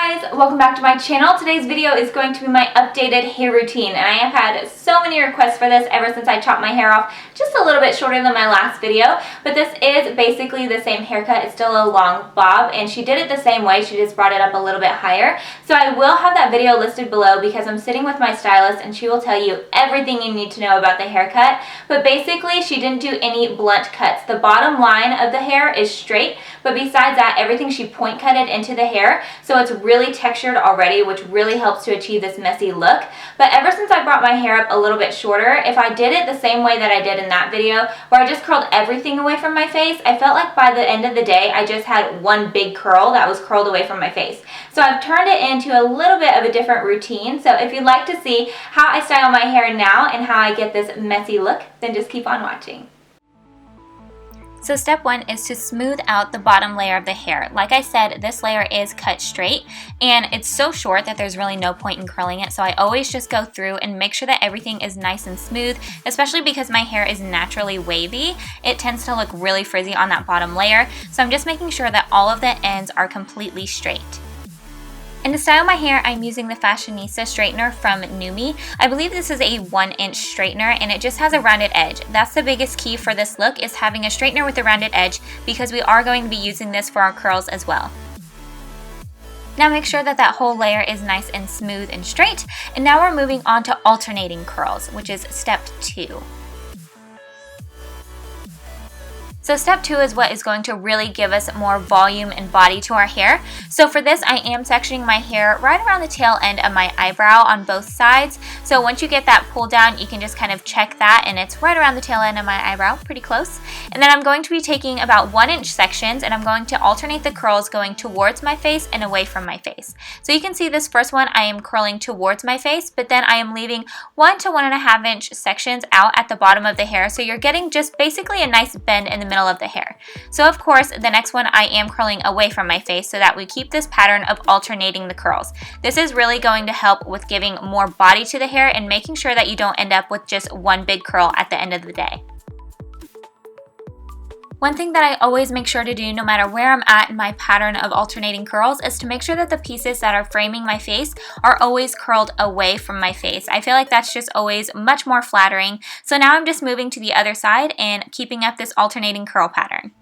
guys, welcome back to my channel. Today's video is going to be my updated hair routine, and I have had so many requests for this ever since I chopped my hair off just a little bit shorter than my last video. But this is basically the same haircut. It's still a long bob, and she did it the same way. She just brought it up a little bit higher. So I will have that video listed below because I'm sitting with my stylist and she will tell you everything you need to know about the haircut. But basically, she didn't do any blunt cuts. The bottom line of the hair is straight, but besides that, everything she point cutted into the hair, so it's really textured already, which really helps to achieve this messy look. But ever since I brought my hair up a little bit shorter, if I did it the same way that I did in that video, where I just curled everything away from my face, I felt like by the end of the day, I just had one big curl that was curled away from my face. So I've turned it into a little bit of a different routine. So if you'd like to see how I style my hair now and how I get this messy look, then just keep on watching. So step one is to smooth out the bottom layer of the hair. Like I said, this layer is cut straight and it's so short that there's really no point in curling it. So I always just go through and make sure that everything is nice and smooth, especially because my hair is naturally wavy. It tends to look really frizzy on that bottom layer. So I'm just making sure that all of the ends are completely straight. And to style my hair, I'm using the Fashionista straightener from NUME. I believe this is a 1-inch straightener and it just has a rounded edge. That's the biggest key for this look, is having a straightener with a rounded edge, because we are going to be using this for our curls as well. Now make sure that that whole layer is nice and smooth and straight. And now we're moving on to alternating curls, which is step 2. So step 2 is what is going to really give us more volume and body to our hair. So for this, I am sectioning my hair right around the tail end of my eyebrow on both sides. So once you get that pull down, you can just kind of check that, and it's right around the tail end of my eyebrow, pretty close. And then I'm going to be taking about 1-inch sections, and I'm going to alternate the curls going towards my face and away from my face. So you can see this first one, I am curling towards my face, but then I am leaving 1 to 1.5-inch sections out at the bottom of the hair. So you're getting just basically a nice bend in the middle of the hair. So of course, the next one I am curling away from my face so that we keep this pattern of alternating the curls. This is really going to help with giving more body to the hair and making sure that you don't end up with just one big curl at the end of the day. One thing that I always make sure to do, no matter where I'm at in my pattern of alternating curls, is to make sure that the pieces that are framing my face are always curled away from my face. I feel like that's just always much more flattering. So now I'm just moving to the other side and keeping up this alternating curl pattern.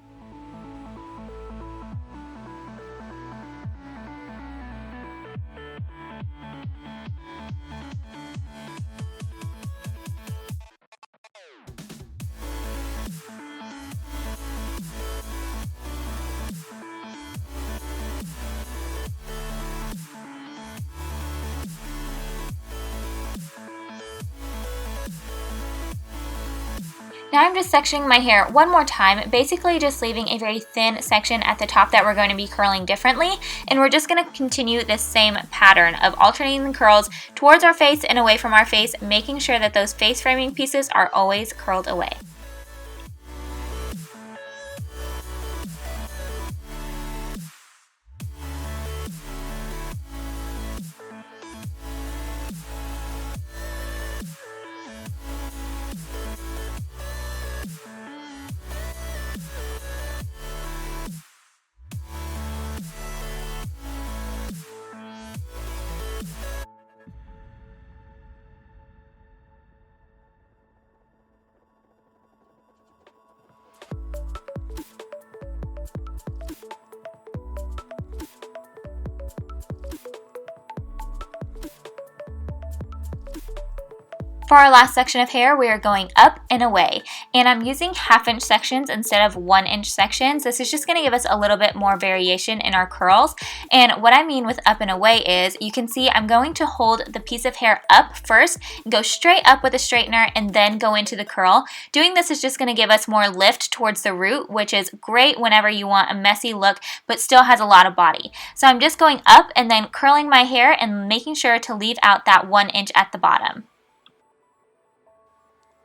Now I'm just sectioning my hair one more time, basically just leaving a very thin section at the top that we're going to be curling differently, and we're just going to continue this same pattern of alternating the curls towards our face and away from our face, making sure that those face framing pieces are always curled away. For our last section of hair, we are going up and away, and I'm using 1/2-inch sections instead of 1-inch sections. This is just going to give us a little bit more variation in our curls. And what I mean with up and away is, you can see I'm going to hold the piece of hair up first and go straight up with a straightener and then go into the curl. Doing this is just going to give us more lift towards the root, which is great whenever you want a messy look but still has a lot of body. So I'm just going up and then curling my hair and making sure to leave out that 1-inch at the bottom.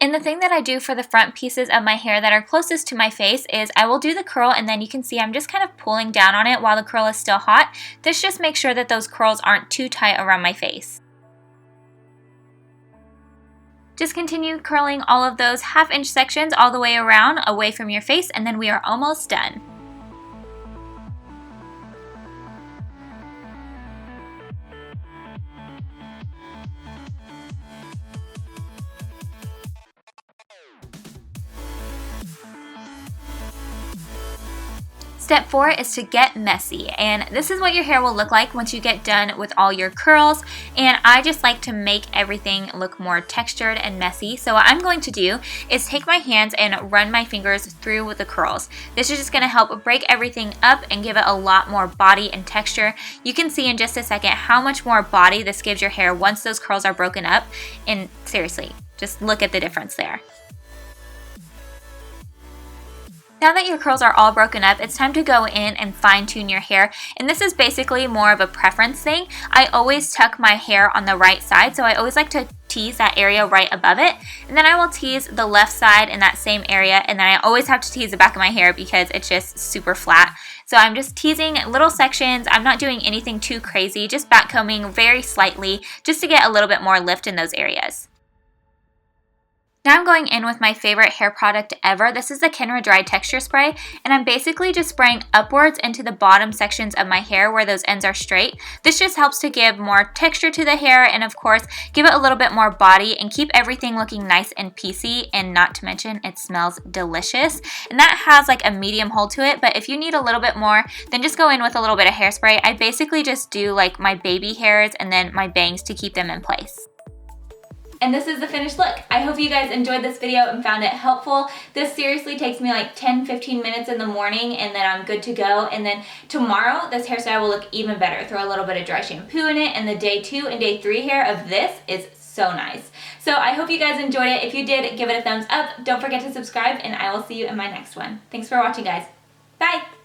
And the thing that I do for the front pieces of my hair that are closest to my face is I will do the curl, and then you can see I'm just kind of pulling down on it while the curl is still hot. This just makes sure that those curls aren't too tight around my face. Just continue curling all of those 1/2-inch sections all the way around away from your face, and then we are almost done. Step 4 is to get messy, and this is what your hair will look like once you get done with all your curls, and I just like to make everything look more textured and messy. So what I'm going to do is take my hands and run my fingers through with the curls. This is just going to help break everything up and give it a lot more body and texture. You can see in just a second how much more body this gives your hair once those curls are broken up, and seriously, just look at the difference there. Now that your curls are all broken up, it's time to go in and fine tune your hair, and this is basically more of a preference thing. I always tuck my hair on the right side, so I always like to tease that area right above it, and then I will tease the left side in that same area, and then I always have to tease the back of my hair because it's just super flat. So I'm just teasing little sections. I'm not doing anything too crazy, just backcombing very slightly just to get a little bit more lift in those areas. Now I'm going in with my favorite hair product ever. This is the Kenra Dry Texture Spray, and I'm basically just spraying upwards into the bottom sections of my hair where those ends are straight. This just helps to give more texture to the hair and of course give it a little bit more body and keep everything looking nice and piecey, and not to mention it smells delicious. And that has like a medium hold to it, but if you need a little bit more, then just go in with a little bit of hairspray. I basically just do like my baby hairs and then my bangs to keep them in place. And this is the finished look. I hope you guys enjoyed this video and found it helpful. This seriously takes me like 10-15 minutes in the morning and then I'm good to go. And then tomorrow, this hairstyle will look even better. Throw a little bit of dry shampoo in it, and the day 2 and day 3 hair of this is so nice. So I hope you guys enjoyed it. If you did, give it a thumbs up. Don't forget to subscribe, and I will see you in my next one. Thanks for watching, guys. Bye!